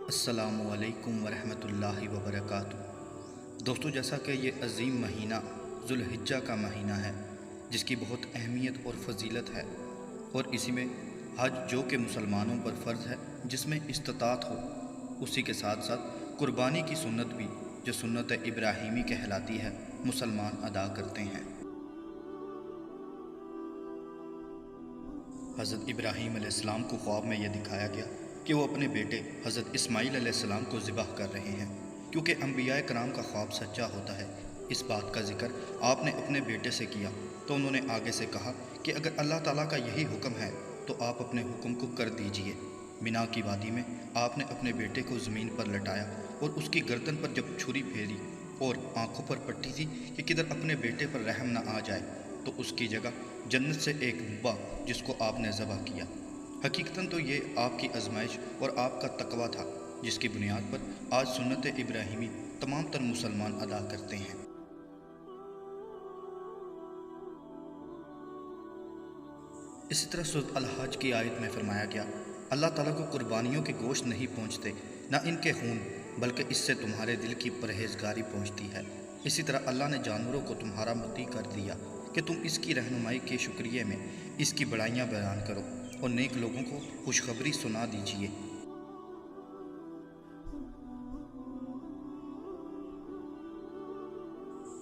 السلام علیکم ورحمۃ اللہ وبرکاتہ۔ دوستو، جیسا کہ یہ عظیم مہینہ ذوالحجہ کا مہینہ ہے جس کی بہت اہمیت اور فضیلت ہے، اور اسی میں حج جو کہ مسلمانوں پر فرض ہے جس میں استطاعت ہو، اسی کے ساتھ ساتھ قربانی کی سنت بھی جو سنت ابراہیمی کہلاتی ہے مسلمان ادا کرتے ہیں۔ حضرت ابراہیم علیہ السلام کو خواب میں یہ دکھایا گیا کہ وہ اپنے بیٹے حضرت اسماعیل علیہ السلام کو ذبح کر رہے ہیں، کیونکہ انبیاء کرام کا خواب سچا ہوتا ہے۔ اس بات کا ذکر آپ نے اپنے بیٹے سے کیا تو انہوں نے آگے سے کہا کہ اگر اللہ تعالیٰ کا یہی حکم ہے تو آپ اپنے حکم کو کر دیجئے۔ مینا کی وادی میں آپ نے اپنے بیٹے کو زمین پر لٹایا اور اس کی گردن پر جب چھری پھیری اور آنکھوں پر پٹی تھی کہ کدھر اپنے بیٹے پر رحم نہ آ جائے، تو اس کی جگہ جنت سے ایک دبا جس کو آپ نے ذبح کیا۔ حقیقتاً تو یہ آپ کی آزمائش اور آپ کا تقویٰ تھا، جس کی بنیاد پر آج سنت ابراہیمی تمام تر مسلمان ادا کرتے ہیں۔ اسی طرح سورۃ الحج کی آیت میں فرمایا گیا، اللہ تعالیٰ کو قربانیوں کے گوشت نہیں پہنچتے، نہ ان کے خون، بلکہ اس سے تمہارے دل کی پرہیزگاری پہنچتی ہے۔ اسی طرح اللہ نے جانوروں کو تمہارا مطیع کر دیا کہ تم اس کی رہنمائی کے شکریہ میں اس کی بڑائیاں بیان کرو اور نیک لوگوں کو خوشخبری سنا دیجیے۔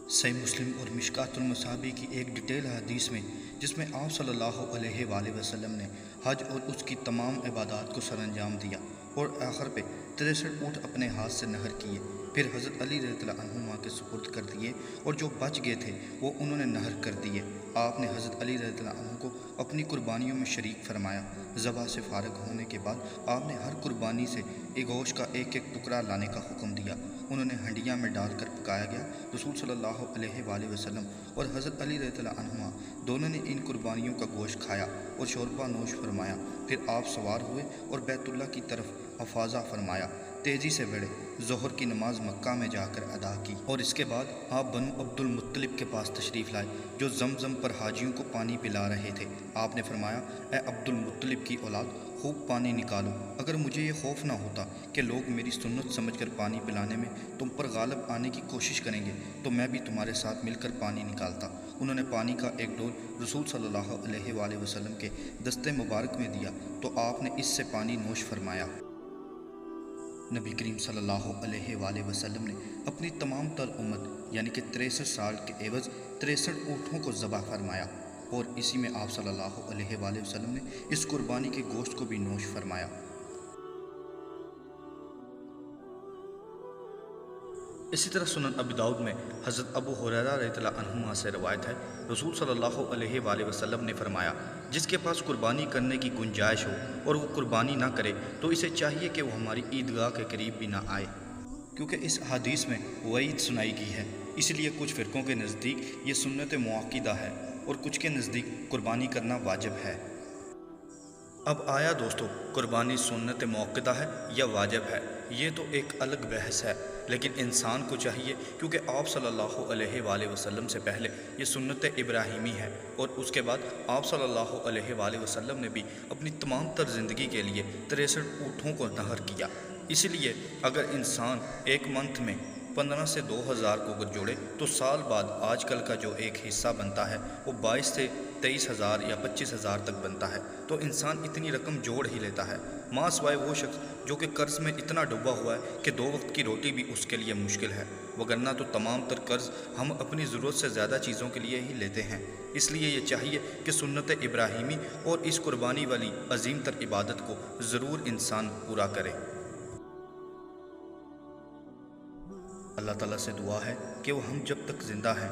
صحیح مسلم اور مشکوٰۃ المصابیح کی ایک ڈیٹیل حدیث میں، جس میں آپ صلی اللہ علیہ وآلہ وسلم نے حج اور اس کی تمام عبادات کو سر انجام دیا اور آخر پہ 63 اونٹ اپنے ہاتھ سے نحر کیے، پھر حضرت علی رضی اللہ عنہما کے سپرد کر دیے، اور جو بچ گئے تھے وہ انہوں نے نحر کر دیے۔ آپ نے حضرت علی رضی اللہ عنہ کو اپنی قربانیوں میں شریک فرمایا۔ ذبح سے فارغ ہونے کے بعد آپ نے ہر قربانی سے گوشت کا ایک ایک ٹکڑا لانے کا حکم دیا۔ انہوں نے ہنڈیاں میں ڈال کر پکایا گیا۔ رسول صلی اللہ علیہ وآلہ وسلم اور حضرت علی رضی اللہ عنہما دونوں نے ان قربانیوں کا گوشت کھایا اور شوربہ نوش فرمایا۔ پھر آپ سوار ہوئے اور بیت اللہ کی طرف افاظہ فرمایا، تیزی سے بڑھے، ظہر کی نماز مکہ میں جا کر ادا کی، اور اس کے بعد آپ بنو عبد المطلب کے پاس تشریف لائے جو زمزم پر حاجیوں کو پانی پلا رہے تھے۔ آپ نے فرمایا، اے عبد المطلب کی اولاد، خوب پانی نکالو۔ اگر مجھے یہ خوف نہ ہوتا کہ لوگ میری سنت سمجھ کر پانی پلانے میں تم پر غالب آنے کی کوشش کریں گے تو میں بھی تمہارے ساتھ مل کر پانی نکالتا۔ انہوں نے پانی کا ایک ڈول رسول صلی اللہ علیہ وآلہ وسلم کے دستے مبارک میں دیا تو آپ نے اس سے پانی نوش فرمایا۔ نبی کریم صلی اللہ علیہ وآلہ وسلم نے اپنی تمام تر امت یعنی کہ 63 سال کے عوض 63 اونٹوں کو ذبح فرمایا، اور اسی میں آپ صلی اللہ علیہ وآلہ وسلم نے اس قربانی کے گوشت کو بھی نوش فرمایا۔ اسی طرح سنن ابی داؤد میں حضرت ابو ہریرہ رضی اللہ عنہما سے روایت ہے، رسول صلی اللہ علیہ وآلہ وسلم نے فرمایا، جس کے پاس قربانی کرنے کی گنجائش ہو اور وہ قربانی نہ کرے تو اسے چاہیے کہ وہ ہماری عیدگاہ کے قریب بھی نہ آئے، کیونکہ اس حدیث میں وعید سنائی گئی ہے۔ اس لیے کچھ فرقوں کے نزدیک یہ سنت مؤکدہ ہے اور کچھ کے نزدیک قربانی کرنا واجب ہے۔ اب آیا دوستو، قربانی سنت مؤکدہ ہے یا واجب ہے؟ یہ تو ایک الگ بحث ہے، لیکن انسان کو چاہیے، کیونکہ آپ صلی اللہ علیہ وآلہ وسلم سے پہلے یہ سنت ابراہیمی ہے، اور اس کے بعد آپ صلی اللہ علیہ وآلہ وسلم نے بھی اپنی تمام تر زندگی کے لیے 63 اونٹوں کو نحر کیا۔ اس لیے اگر انسان ایک منتھ میں 15 سے 2000 کو اگر جوڑے تو سال بعد آج کل کا جو ایک حصہ بنتا ہے وہ 22 سے 23,000 یا 25,000 تک بنتا ہے، تو انسان اتنی رقم جوڑ ہی لیتا ہے، ماں سوائے وہ شخص جو کہ قرض میں اتنا ڈوبا ہوا ہے کہ 2 وقت کی روٹی بھی اس کے لیے مشکل ہے، وگرنہ تو تمام تر قرض ہم اپنی ضرورت سے زیادہ چیزوں کے لیے ہی لیتے ہیں۔ اس لیے یہ چاہیے کہ سنت ابراہیمی اور اس قربانی والی عظیم تر عبادت کو ضرور انسان پورا کرے۔ اللہ تعالیٰ سے دعا ہے کہ وہ ہم جب تک زندہ ہیں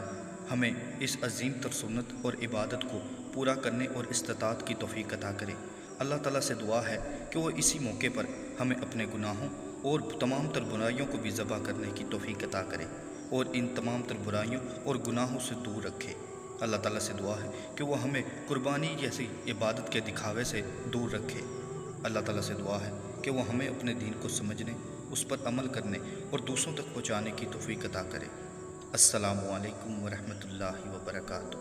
ہمیں اس عظیم تر سنت اور عبادت کو پورا کرنے اور استطاعت کی توفیق عطا کرے۔ اللہ تعالیٰ سے دعا ہے کہ وہ اسی موقع پر ہمیں اپنے گناہوں اور تمام تر برائیوں کو بھی ذبح کرنے کی توفیق عطا کرے اور ان تمام تر برائیوں اور گناہوں سے دور رکھے۔ اللہ تعالیٰ سے دعا ہے کہ وہ ہمیں قربانی جیسی عبادت کے دکھاوے سے دور رکھے۔ اللہ تعالیٰ سے دعا ہے کہ وہ ہمیں اپنے دین کو سمجھنے، اس پر عمل کرنے اور دوسروں تک پہنچانے کی توفیق عطا کرے۔ السلام علیکم ورحمۃ اللہ وبرکاتہ۔